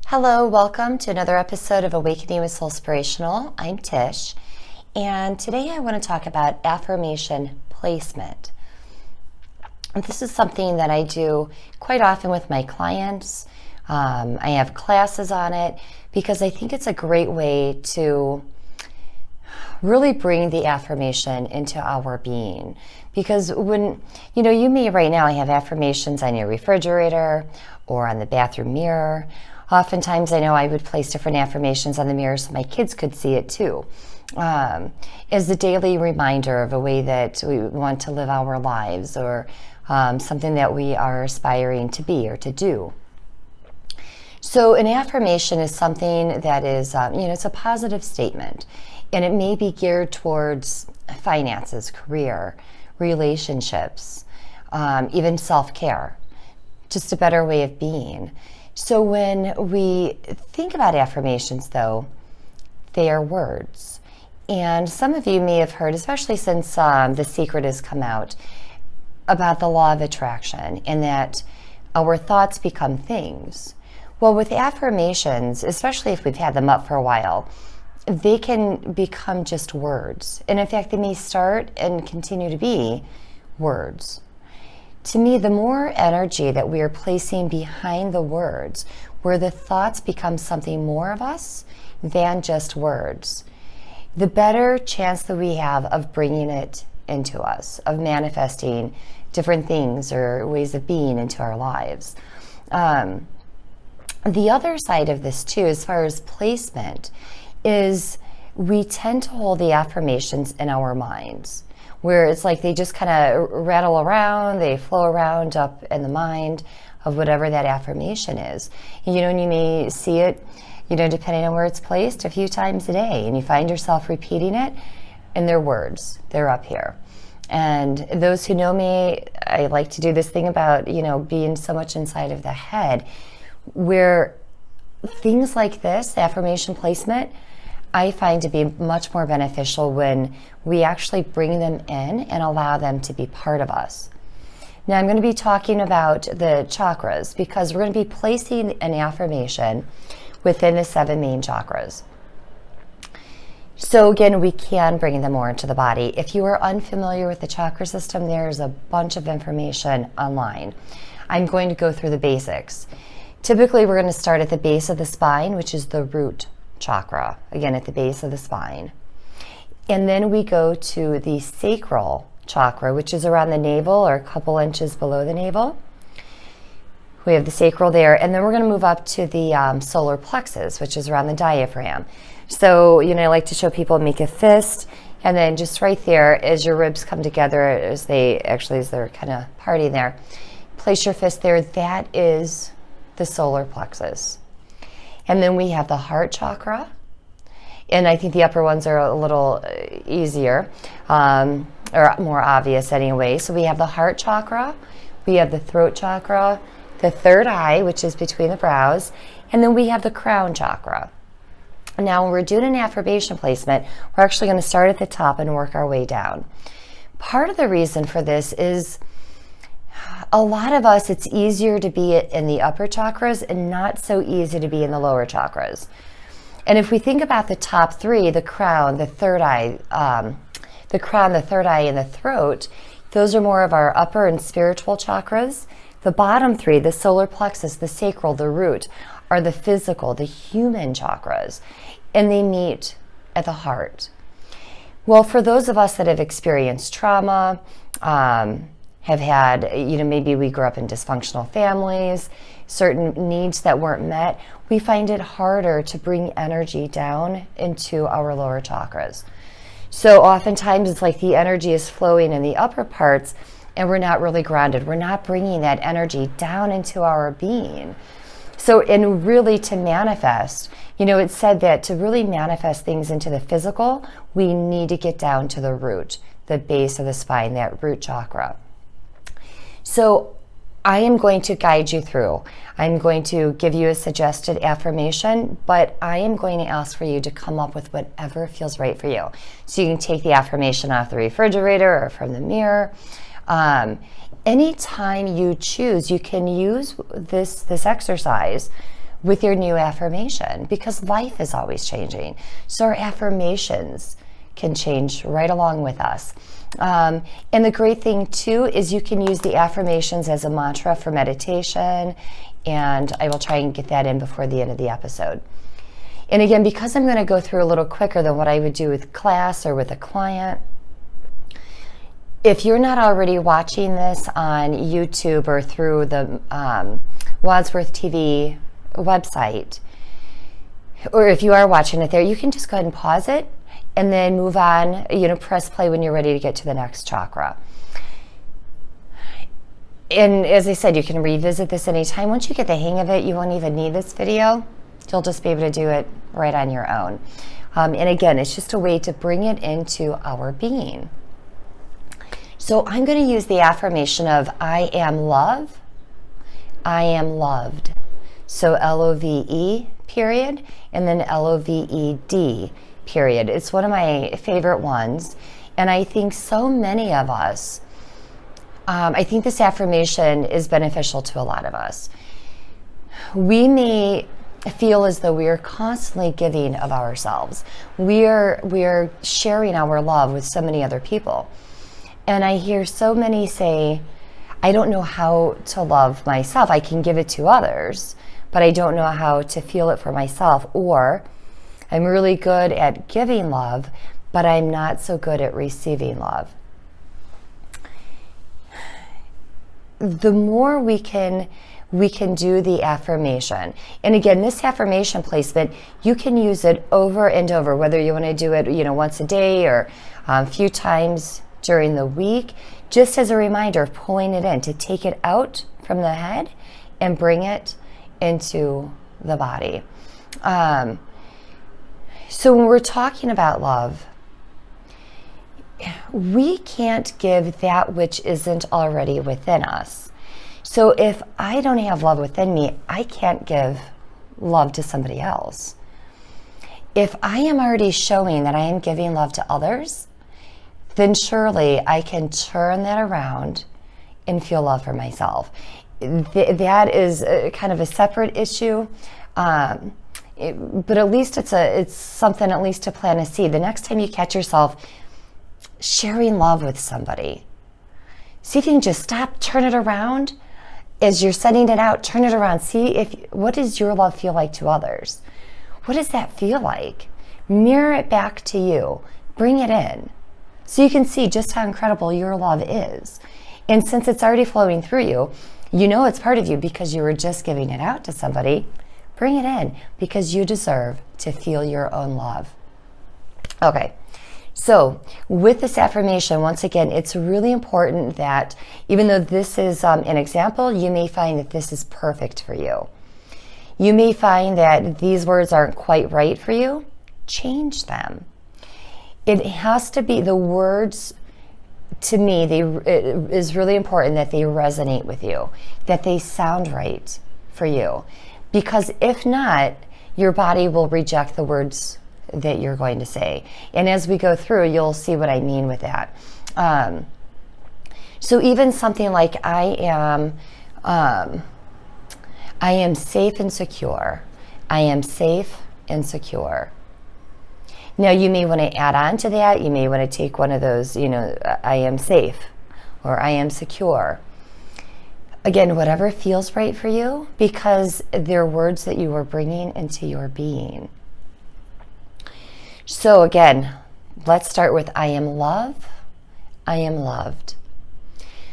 Hello, welcome to another episode of Awakening with Soulspirational. I'm Tish, and today I want to talk about affirmation placement. This is something that I do quite often with my clients. I have classes on it because I think it's a great way to really bring the affirmation into our being. Because when, you may right now have affirmations on your refrigerator or on the bathroom mirror. Oftentimes, I know I would place different affirmations on the mirror so my kids could see it too, as a daily reminder of a way that we want to live our lives or something that we are aspiring to be or to do. So an affirmation is something that is, it's a positive statement, and it may be geared towards finances, career, relationships, even self-care, just a better way of being. So when we think about affirmations, though, they are words. And some of you may have heard, especially since The Secret has come out, about the law of attraction and that our thoughts become things. Well, with affirmations, especially if we've had them up for a while, they can become just words. And in fact, they may start and continue to be words. To me, the more energy that we are placing behind the words, where the thoughts become something more of us than just words, the better chance that we have of bringing it into us, of manifesting different things or ways of being into our lives. The other side of this, too, as far as placement, is we tend to hold the affirmations in our minds, where it's like they just kind of rattle around, they flow around up in the mind of whatever that affirmation is. And you may see it, depending on where it's placed, a few times a day, and you find yourself repeating it, and they're words. They're up here. And those who know me, I like to do this thing about, being so much inside of the head, where things like this, affirmation placement, I find to be much more beneficial when we actually bring them in and allow them to be part of us. Now, I'm going to be talking about the chakras because we're going to be placing an affirmation within the 7 main chakras. So again, we can bring them more into the body. If you are unfamiliar with the chakra system, there's a bunch of information online. I'm going to go through the basics. Typically, we're going to start at the base of the spine, which is the root chakra, again at the base of the spine. And then we go to the sacral chakra, which is around the navel or a couple inches below the navel. We have the sacral there, and then we're going to move up to the solar plexus, which is around the diaphragm. So, I like to show people make a fist, and then just right there, as your ribs come together, as they're kind of partying there, place your fist there. That is the solar plexus. And then we have the heart chakra. And I think the upper ones are a little easier, or more obvious anyway. So we have the heart chakra, we have the throat chakra, the third eye, which is between the brows, and then we have the crown chakra. Now, when we're doing an affirmation placement, we're actually going to start at the top and work our way down. Part of the reason for this is a lot of us, it's easier to be in the upper chakras and not so easy to be in the lower chakras. And if we think about the top 3, the crown, the third eye, and the throat, those are more of our upper and spiritual chakras. The bottom 3, the solar plexus, the sacral, the root, are the physical, the human chakras, and they meet at the heart. Well, for those of us that have experienced trauma, have had, maybe we grew up in dysfunctional families, certain needs that weren't met, we find it harder to bring energy down into our lower chakras. So oftentimes it's like the energy is flowing in the upper parts and we're not really grounded. We're not bringing that energy down into our being. So, and really to manifest, it's said that to really manifest things into the physical, we need to get down to the root, the base of the spine, that root chakra. So I am going to guide you through. I'm going to give you a suggested affirmation, but I am going to ask for you to come up with whatever feels right for you. So you can take the affirmation off the refrigerator or from the mirror. Anytime you choose, you can use this exercise with your new affirmation, because life is always changing. So our affirmations can change right along with us. And the great thing too is you can use the affirmations as a mantra for meditation, and I will try and get that in before the end of the episode. And again, because I'm going to go through a little quicker than what I would do with class or with a client, if you're not already watching this on YouTube or through the Wadsworth TV website, or if you are watching it there, you can just go ahead and pause it and then move on, press play when you're ready to get to the next chakra. And as I said, you can revisit this anytime. Once you get the hang of it, you won't even need this video. You'll just be able to do it right on your own. And again, it's just a way to bring it into our being. So I'm going to use the affirmation of I am love, I am loved. So L-O-V-E period, and then L-O-V-E-D period. It's one of my favorite ones. And I think so many of us, I think this affirmation is beneficial to a lot of us. We may feel as though we are constantly giving of ourselves. We are sharing our love with so many other people. And I hear so many say, I don't know how to love myself. I can give it to others, but I don't know how to feel it for myself. Or I'm really good at giving love, but I'm not so good at receiving love. The more we can do the affirmation. And again, this affirmation placement, you can use it over and over, whether you want to do it, once a day or a few times during the week, just as a reminder of pulling it in, to take it out from the head and bring it into the body. So when we're talking about love, we can't give that which isn't already within us. So if I don't have love within me, I can't give love to somebody else. If I am already showing that I am giving love to others, then surely I can turn that around and feel love for myself. That is kind of a separate issue, but at least it's something at least to plant a seed. The next time you catch yourself sharing love with somebody, see if you can just stop, turn it around. As you're sending it out, turn it around. See what does your love feel like to others? What does that feel like? Mirror it back to you. Bring it in. So you can see just how incredible your love is. And since it's already flowing through you, you know it's part of you because you were just giving it out to somebody. Bring it in because you deserve to feel your own love. Okay. So with this affirmation, once again, it's really important that even though this is an example, you may find that this is perfect for you. You may find that these words aren't quite right for you. Change them. It has to be the words, to me, it is really important that they resonate with you, that they sound right for you. Because if not, your body will reject the words that you're going to say. And as we go through, you'll see what I mean with that. So even something like I am safe and secure. I am safe and secure. Now you may want to add on to that. You may want to take one of those, I am safe or I am secure. Again, whatever feels right for you, because they're words that you are bringing into your being. So again, let's start with I am love, I am loved.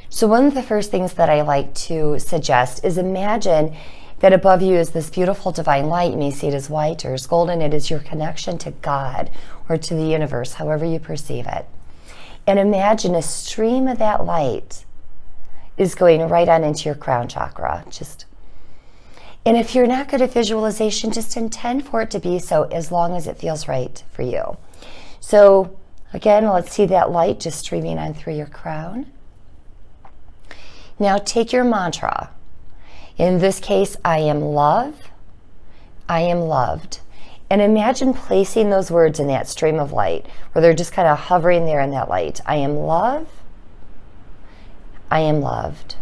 So one of the first things that I like to suggest is imagine that above you is this beautiful divine light. You may see it as white or as golden. It is your connection to God or to the universe, however you perceive it. And imagine a stream of that light is going right on into your crown chakra. And if you're not good at visualization, just intend for it to be so, as long as it feels right for you. So again, let's see that light just streaming on through your crown. Now take your mantra. In this case, I am love, I am loved. And imagine placing those words in that stream of light, where they're just kind of hovering there in that light. I am love, I am loved.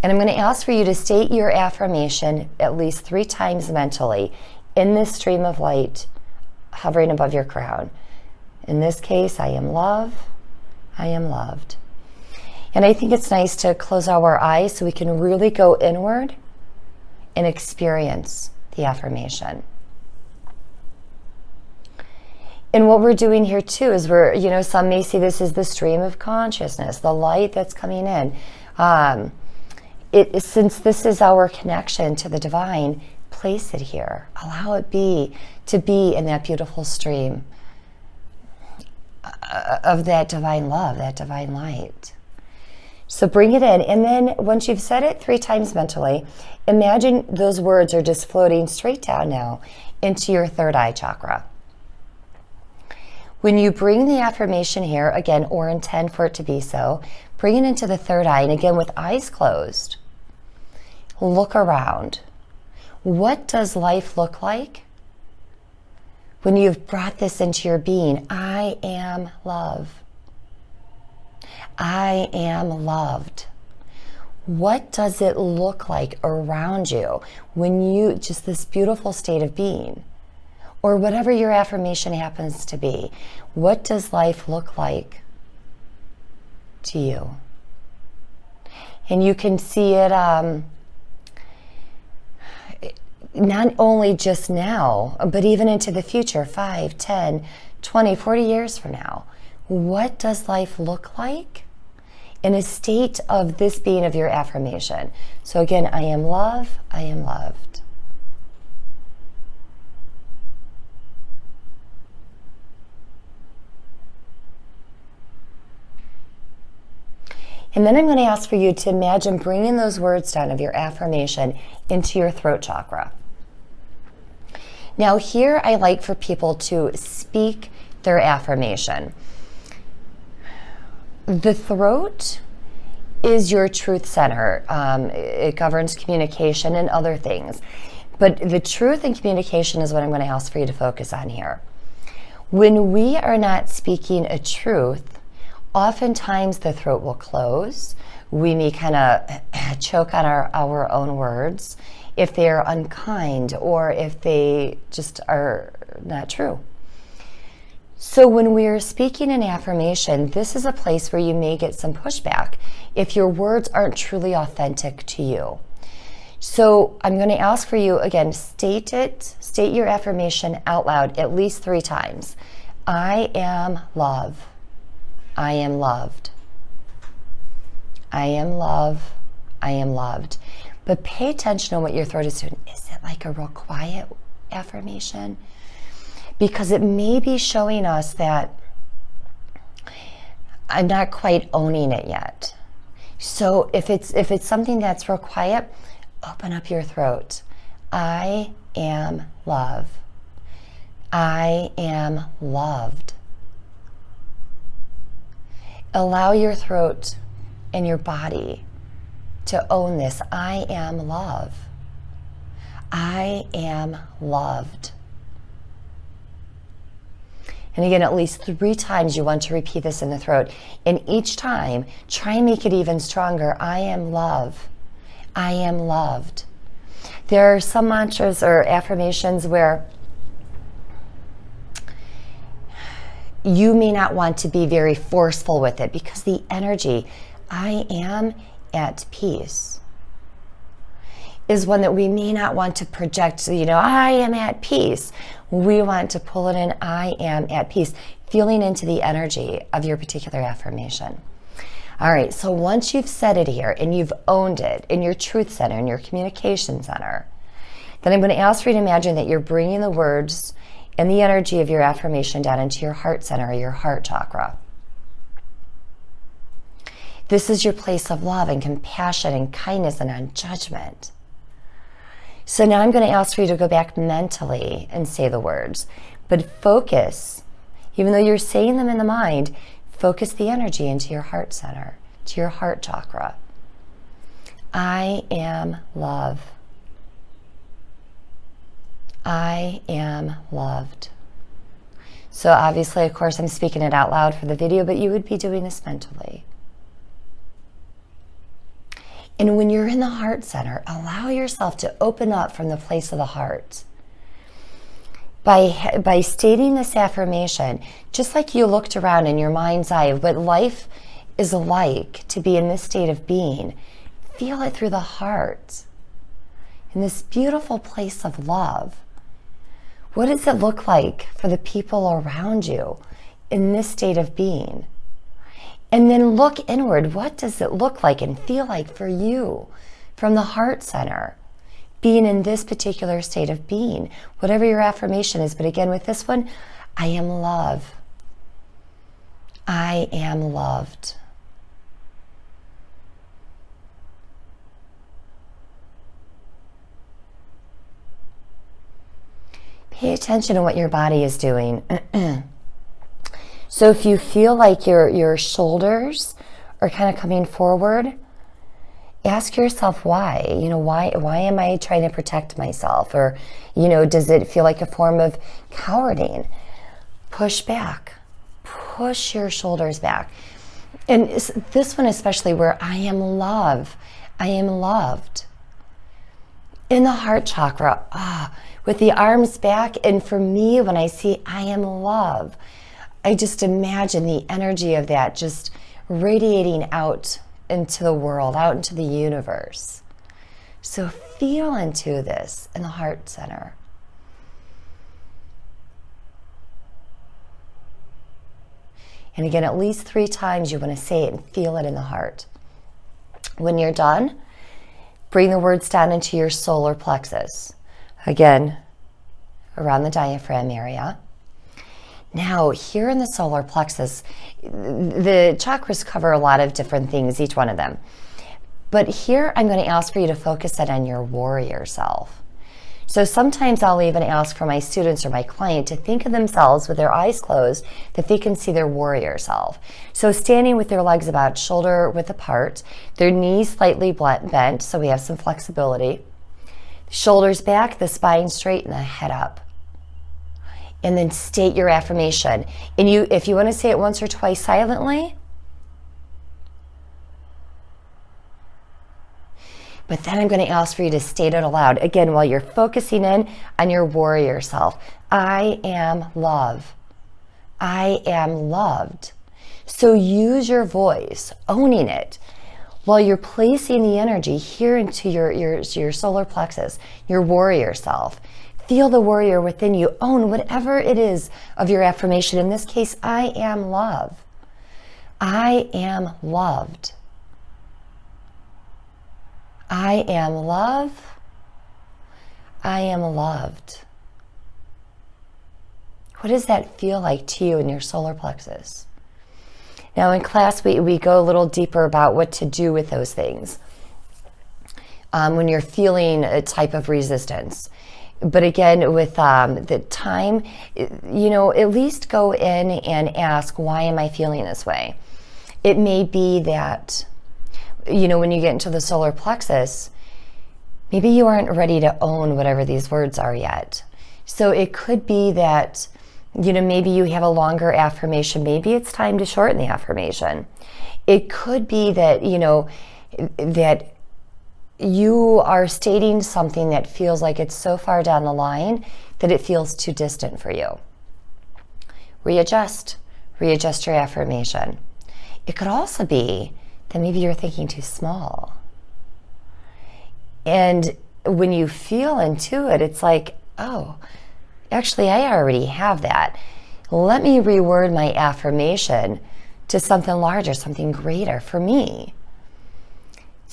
And I'm going to ask for you to state your affirmation at least 3 times mentally in this stream of light hovering above your crown. In this case, I am love, I am loved. And I think it's nice to close our eyes so we can really go inward and experience the affirmation. And what we're doing here too is some may see this as the stream of consciousness, the light that's coming in. Since this is our connection to the divine, place it here. Allow it to be in that beautiful stream of that divine love, that divine light. So bring it in, and then once you've said it 3 times mentally, imagine those words are just floating straight down now into your third eye chakra. When you bring the affirmation here, again, or intend for it to be so, bring it into the third eye, and again, with eyes closed, look around. What does life look like when you've brought this into your being? I am love. I am loved. What does it look like around you when you, just this beautiful state of being, or whatever your affirmation happens to be? What does life look like to you? And you can see it not only just now, but even into the future, 5, 10, 20, 40 years from now. What does life look like in a state of this being of your affirmation? So again, I am love, I am loved. And then I'm going to ask for you to imagine bringing those words down of your affirmation into your throat chakra. Now here I like for people to speak their affirmation. The throat is your truth center. It governs communication and other things. But the truth and communication is what I'm going to ask for you to focus on here. When we are not speaking a truth, oftentimes the throat will close. We may kind of choke on our own words if they are unkind or if they just are not true. So when we are speaking an affirmation, this is a place where you may get some pushback if your words aren't truly authentic to you. So I'm going to ask for you, again, state your affirmation out loud at least 3 times. I am love. I am loved. I am love. I am loved. But pay attention to what your throat is doing. Is it like a real quiet affirmation? Because it may be showing us that I'm not quite owning it yet. So if it's something that's real quiet, open up your throat. I am love. I am loved. Allow your throat and your body to own this. I am love. I am loved. And again, at least 3 times you want to repeat this in the throat. And each time, try and make it even stronger. I am love. I am loved. There are some mantras or affirmations where you may not want to be very forceful with it because the energy, I am at peace, is one that we may not want to project. I am at peace. We want to pull it in, I am at peace, feeling into the energy of your particular affirmation. All right, so once you've said it here and you've owned it in your truth center, in your communication center, then I'm going to ask for you to imagine that you're bringing the words and the energy of your affirmation down into your heart center, or your heart chakra. This is your place of love and compassion and kindness and non-judgment. So now I'm going to ask for you to go back mentally and say the words, but focus, even though you're saying them in the mind, focus the energy into your heart center, to your heart chakra. I am love. I am loved. So obviously, of course, I'm speaking it out loud for the video, but you would be doing this mentally. And when you're in the heart center, allow yourself to open up from the place of the heart. By stating this affirmation, just like you looked around in your mind's eye of what life is like to be in this state of being, feel it through the heart. In this beautiful place of love. What does it look like for the people around you in this state of being? And then look inward. What does it look like and feel like for you from the heart center, being in this particular state of being, whatever your affirmation is. But again, with this one, I am love. I am loved. Pay attention to what your body is doing. So if you feel like your shoulders are kind of coming forward, ask yourself why. Why am I trying to protect myself? Or, does it feel like a form of cowarding? Push back. Push your shoulders back. And this one especially, where I am love. I am loved. In the heart chakra, with the arms back. And for me, when I see I am love, I just imagine the energy of that just radiating out into the world, out into the universe. So feel into this in the heart center. And again, at least 3 times you want to say it and feel it in the heart. When you're done, bring the words down into your solar plexus. Again, around the diaphragm area. Now, here in the solar plexus, the chakras cover a lot of different things, each one of them. But here, I'm going to ask for you to focus in on your warrior self. So sometimes I'll even ask for my students or my client to think of themselves with their eyes closed, that they can see their warrior self. So standing with their legs about shoulder width apart, their knees slightly bent, so we have some flexibility. Shoulders back, the spine straight, and the head up. And then state your affirmation. And if you want to say it once or twice silently, but then I'm going to ask for you to state it aloud. Again, while you're focusing in on your warrior self. I am love. I am loved. So use your voice, owning it, while you're placing the energy here into your solar plexus, your warrior self. Feel the warrior within you. Own whatever it is of your affirmation. In this case, I am love. I am loved. I am love. I am loved. What does that feel like to you in your solar plexus? Now in class, we go a little deeper about what to do with those things when you're feeling a type of resistance. But again, with the time, at least go in and ask, why am I feeling this way? It may be that, when you get into the solar plexus, maybe you aren't ready to own whatever these words are yet. So it could be that, maybe you have a longer affirmation. Maybe it's time to shorten the affirmation. It could be that, that you are stating something that feels like it's so far down the line that it feels too distant for you. Readjust your affirmation. It could also be that maybe you're thinking too small. And when you feel into it, it's like, oh, actually, I already have that. Let me reword my affirmation to something larger, something greater for me.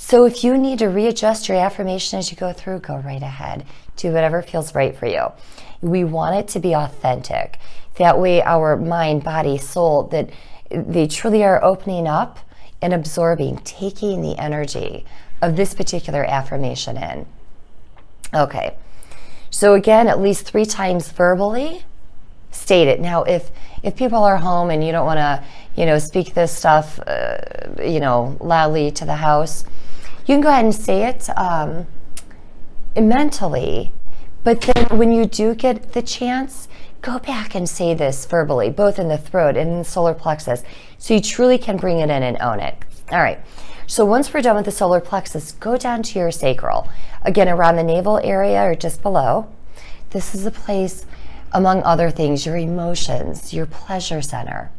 So if you need to readjust your affirmation as you go through, go right ahead. Do whatever feels right for you. We want it to be authentic. That way our mind, body, soul, that they truly are opening up and absorbing, taking the energy of this particular affirmation in. Okay. So again, at least 3 times verbally, state it. Now, if people are home and you don't want to, speak this stuff, loudly to the house, you can go ahead and say it mentally. But then when you do get the chance, go back and say this verbally, both in the throat and in the solar plexus, so you truly can bring it in and own it. All right. So once we're done with the solar plexus, go down to your sacral. Again, around the navel area or just below. This is a place, among other things, your emotions, your pleasure center.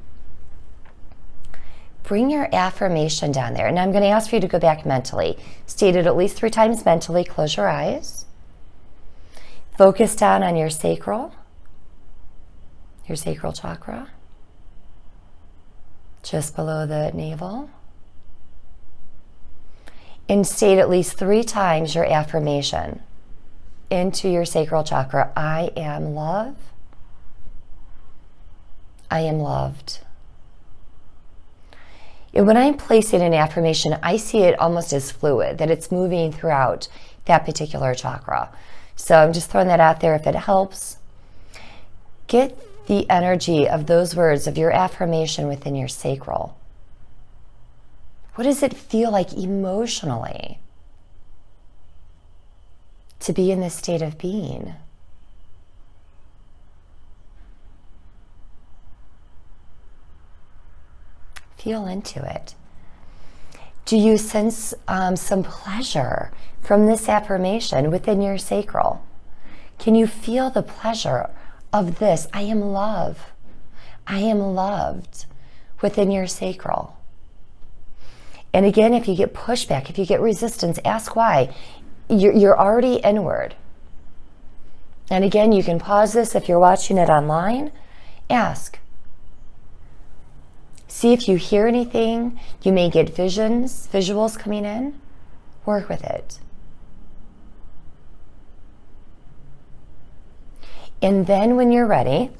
Bring your affirmation down there. And I'm going to ask for you to go back mentally. State it at least 3 times mentally. Close your eyes. Focus down on your sacral chakra, just below the navel. And state at least 3 times your affirmation into your sacral chakra. I am love. I am loved. And when I'm placing an affirmation, I see it almost as fluid, that it's moving throughout that particular chakra. So I'm just throwing that out there if it helps. Get the energy of those words of your affirmation within your sacral. What does it feel like emotionally to be in this state of being? Feel into it. Do you sense some pleasure from this affirmation within your sacral? Can you feel the pleasure of this? I am love. I am loved within your sacral. And again, if you get pushback, if you get resistance, ask why. You're already inward. And again, you can pause this if you're watching it online. Ask. See if you hear anything. You may get visuals coming in. Work with it. And then when you're ready,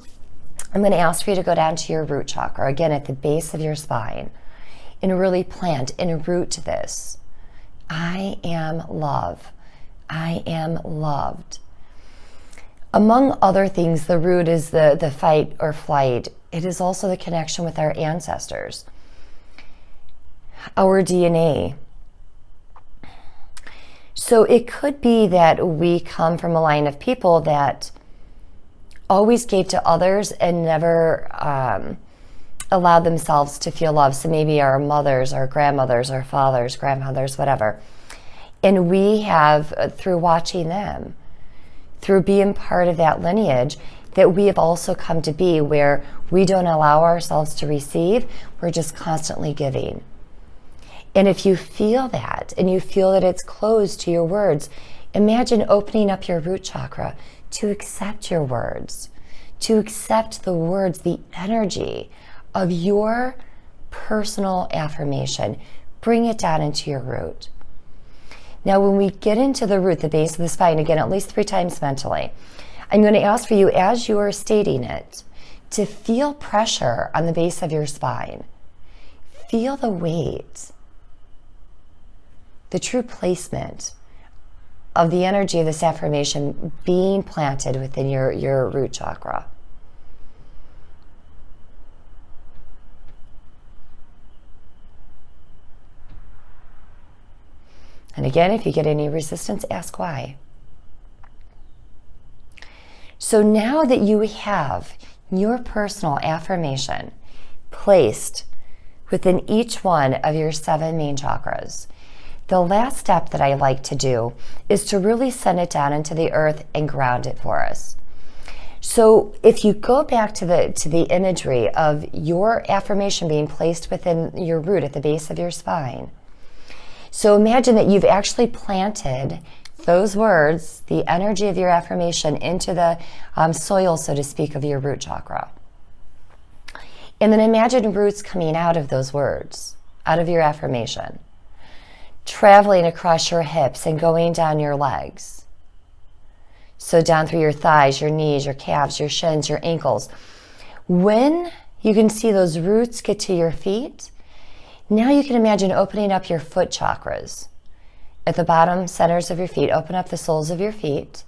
I'm going to ask for you to go down to your root chakra, again at the base of your spine, and really plant and root this. I am love. I am loved. Among other things, the root is the fight or flight. It is also the connection with our ancestors, our DNA. So it could be that we come from a line of people that always gave to others and never allowed themselves to feel love. So maybe our mothers, our grandmothers, our fathers, grandmothers, whatever. And we have, through watching them, through being part of that lineage, that we have also come to be where we don't allow ourselves to receive, we're just constantly giving. And if you feel that, and you feel that it's closed to your words, imagine opening up your root chakra to accept your words, to accept the words, the energy of your personal affirmation. Bring it down into your root. Now, when we get into the root, the base of the spine, again, at least 3 times mentally, I'm going to ask for you, as you are stating it, to feel pressure on the base of your spine. Feel the weight, the true placement of the energy of this affirmation being planted within your root chakra. And again, if you get any resistance, ask why. So now that you have your personal affirmation placed within each one of your 7 main chakras, the last step that I like to do is to really send it down into the earth and ground it for us. So if you go back to the imagery of your affirmation being placed within your root at the base of your spine, so imagine that you've actually planted those words, the energy of your affirmation, into the soil, so to speak, of your root chakra. And then imagine roots coming out of those words, out of your affirmation, traveling across your hips and going down your legs. So down through your thighs, your knees, your calves, your shins, your ankles. When you can see those roots get to your feet, now you can imagine opening up your foot chakras. At the bottom centers of your feet, open up the soles of your feet.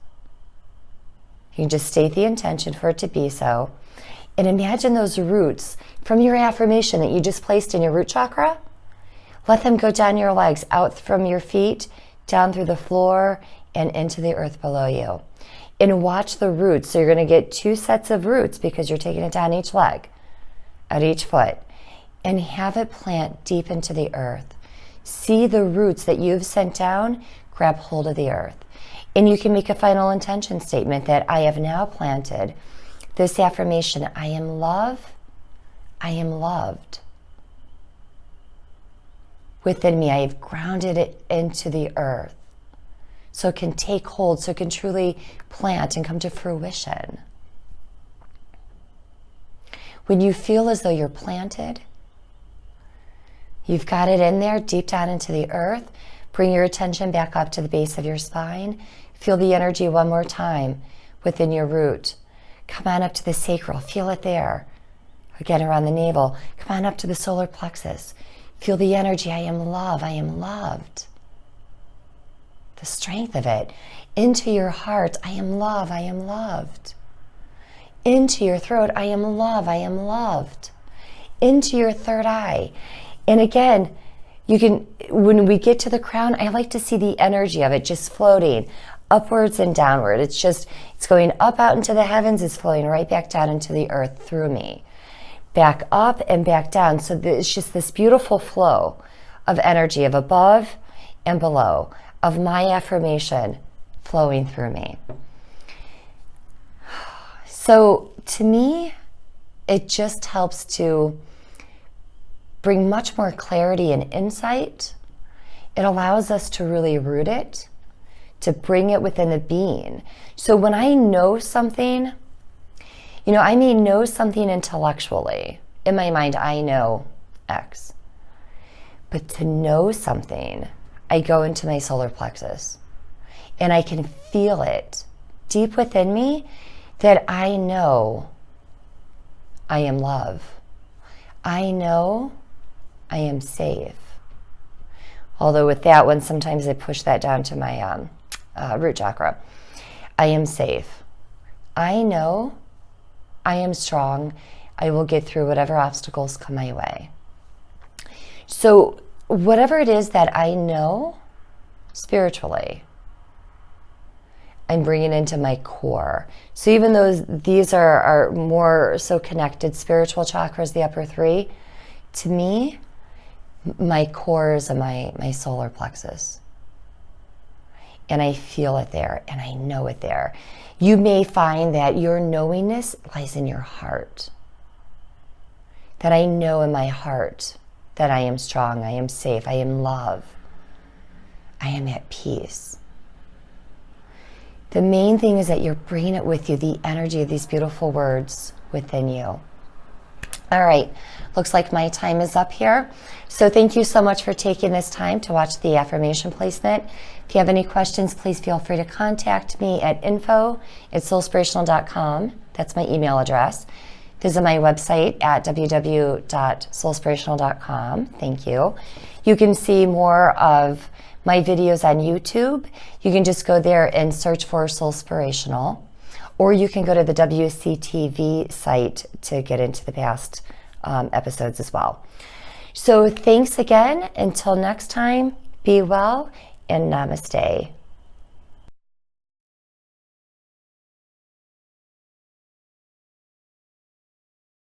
You can just state the intention for it to be so. And imagine those roots from your affirmation that you just placed in your root chakra. Let them go down your legs, out from your feet, down through the floor, and into the earth below you. And watch the roots. So you're going to get 2 sets of roots because you're taking it down each leg, at each foot. And have it plant deep into the earth, See the roots that you've sent down grab hold of the earth. And you can make a final intention statement that I have now planted this affirmation: I am love, I am loved. Within me, I have grounded it into the earth so it can take hold, so it can truly plant and come to fruition. When you feel as though you're planted, you've got it in there deep down into the earth, bring your attention back up to the base of your spine. Feel the energy one more time within your root. Come on up to the sacral, feel it there. Again, around the navel, come on up to the solar plexus. Feel the energy, I am love, I am loved. The strength of it. Into your heart, I am love, I am loved. Into your throat, I am love, I am loved. Into your third eye. And again, you can, when we get to the crown, I like to see the energy of it just floating upwards and downward. It's going up out into the heavens, it's flowing right back down into the earth through me. Back up and back down. So it's just this beautiful flow of energy of above and below, of my affirmation flowing through me. So to me, it just helps to bring much more clarity and insight. It allows us to really root it, to bring it within the being. So when I know something, I may know something intellectually. In my mind, I know X. But to know something, I go into my solar plexus and I can feel it deep within me that I know I am love. I know I am safe. Although with that one, sometimes I push that down to my root chakra. I am safe. I know I am strong. I will get through whatever obstacles come my way. So whatever it is that I know spiritually, I'm bringing into my core. So even though these are more so connected spiritual chakras, the upper three, to me, my core is my solar plexus. And I feel it there, and I know it there. You may find that your knowingness lies in your heart. That I know in my heart that I am strong, I am safe, I am love, I am at peace. The main thing is that you're bringing it with you, the energy of these beautiful words within you. All right, looks like my time is up here. So thank you so much for taking this time to watch the affirmation placement. If you have any questions, please feel free to contact me at info@soulspirational.com. That's my email address. Visit my website at www.soulspirational.com. Thank you. You can see more of my videos on YouTube. You can just go there and search for Soulspirational. Or you can go to the WCTV site to get into the past episodes as well. So thanks again. Until next time, be well and namaste.